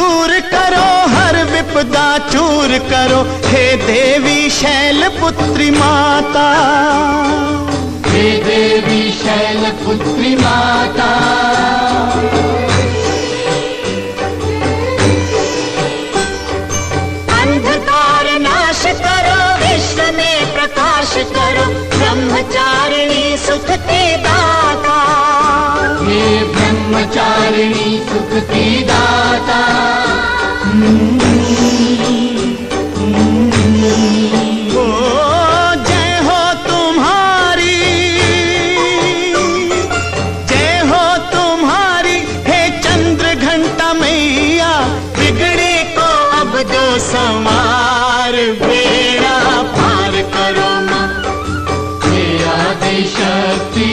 दूर करो हर विपदा चूर करो, हे देवी शैलपुत्री माता, हे देवी शैलपुत्री माता। अंधकार नाश करो, विश्व में प्रकाश करो, ब्रह्मचारिणी सुख के दाता, हे ब्रह्मचारिणी सुख की दाता। जय हो तुम्हारी, जय हो तुम्हारी, हे चंद्र घंटा मैया, बिगड़े को अब दो संवार, बेड़ा पार करो माँ, हे आदि शक्ति